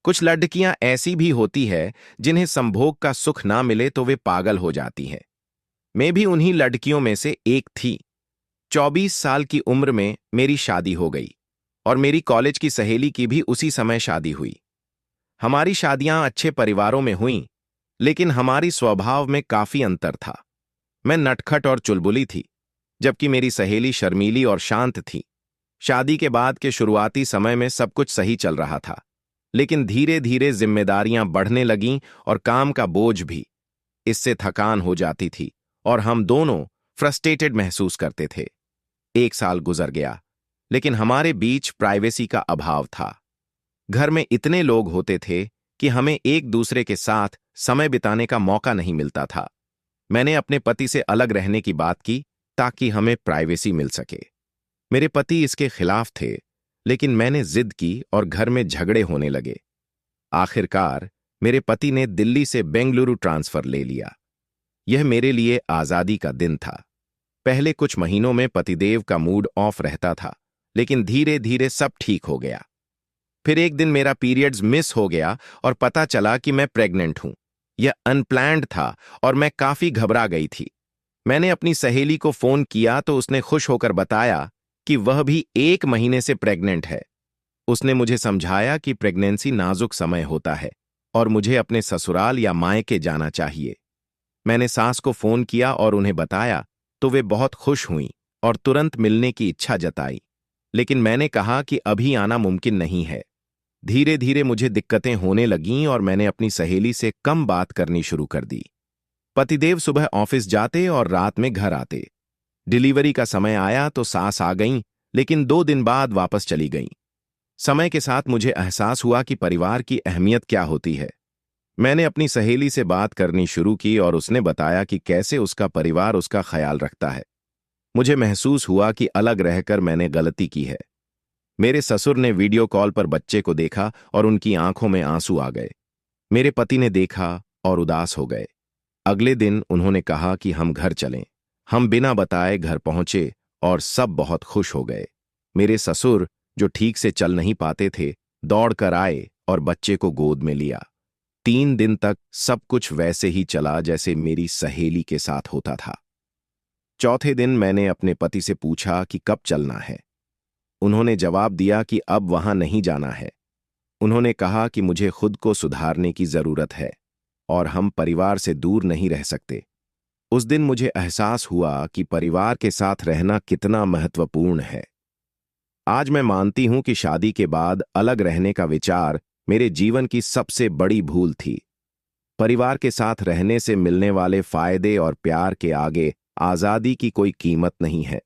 कुछ लड़कियां ऐसी भी होती है जिन्हें संभोग का सुख ना मिले तो वे पागल हो जाती हैं। मैं भी उन्हीं लड़कियों में से एक थी। 24 साल की उम्र में मेरी शादी हो गई और मेरी कॉलेज की सहेली की भी उसी समय शादी हुई। हमारी शादियां अच्छे परिवारों में हुईं, लेकिन हमारी स्वभाव में काफी अंतर था। मैं नटखट और चुलबुली थी, जबकि मेरी सहेली शर्मीली और शांत थी। शादी के बाद के शुरुआती समय में सब कुछ सही चल रहा था, लेकिन धीरे धीरे जिम्मेदारियां बढ़ने लगीं और काम का बोझ भी। इससे थकान हो जाती थी और हम दोनों फ्रस्ट्रेटेड महसूस करते थे। 1 साल गुजर गया, लेकिन हमारे बीच प्राइवेसी का अभाव था। घर में इतने लोग होते थे कि हमें एक दूसरे के साथ समय बिताने का मौका नहीं मिलता था। मैंने अपने पति से अलग रहने की बात की ताकि हमें प्राइवेसी मिल सके। मेरे पति इसके खिलाफ थे, लेकिन मैंने जिद की और घर में झगड़े होने लगे। आखिरकार मेरे पति ने दिल्ली से बेंगलुरु ट्रांसफर ले लिया। यह मेरे लिए आजादी का दिन था। पहले कुछ महीनों में पतिदेव का मूड ऑफ रहता था, लेकिन धीरे धीरे सब ठीक हो गया। फिर एक दिन मेरा पीरियड्स मिस हो गया और पता चला कि मैं प्रेग्नेंट हूं। यह अनप्लैन्ड था और मैं काफी घबरा गई थी। मैंने अपनी सहेली को फोन किया तो उसने खुश होकर बताया कि वह भी 1 महीने से प्रेग्नेंट है। उसने मुझे समझाया कि प्रेगनेंसी नाजुक समय होता है और मुझे अपने ससुराल या मायके जाना चाहिए। मैंने सास को फोन किया और उन्हें बताया तो वे बहुत खुश हुईं और तुरंत मिलने की इच्छा जताई, लेकिन मैंने कहा कि अभी आना मुमकिन नहीं है। धीरे धीरे मुझे दिक्कतें होने लगीं और मैंने अपनी सहेली से कम बात करनी शुरू कर दी। पतिदेव सुबह ऑफिस जाते और रात में घर आते। डिलीवरी का समय आया तो सास आ गईं, लेकिन 2 दिन बाद वापस चली गईं। समय के साथ मुझे एहसास हुआ कि परिवार की अहमियत क्या होती है। मैंने अपनी सहेली से बात करनी शुरू की और उसने बताया कि कैसे उसका परिवार उसका ख्याल रखता है। मुझे महसूस हुआ कि अलग रहकर मैंने गलती की है। मेरे ससुर ने वीडियो कॉल पर बच्चे को देखा और उनकी आंखों में आंसू आ गए। मेरे पति ने देखा और उदास हो गए। अगले दिन उन्होंने कहा कि हम घर चलें। हम बिना बताए घर पहुंचे और सब बहुत खुश हो गए। मेरे ससुर, जो ठीक से चल नहीं पाते थे, दौड़कर आए और बच्चे को गोद में लिया। 3 दिन तक सब कुछ वैसे ही चला जैसे मेरी सहेली के साथ होता था। चौथे दिन मैंने अपने पति से पूछा कि कब चलना है। उन्होंने जवाब दिया कि अब वहां नहीं जाना है। उन्होंने कहा कि मुझे खुद को सुधारने की जरूरत है और हम परिवार से दूर नहीं रह सकते। उस दिन मुझे एहसास हुआ कि परिवार के साथ रहना कितना महत्वपूर्ण है। आज मैं मानती हूं कि शादी के बाद अलग रहने का विचार मेरे जीवन की सबसे बड़ी भूल थी। परिवार के साथ रहने से मिलने वाले फायदे और प्यार के आगे आजादी की कोई कीमत नहीं है।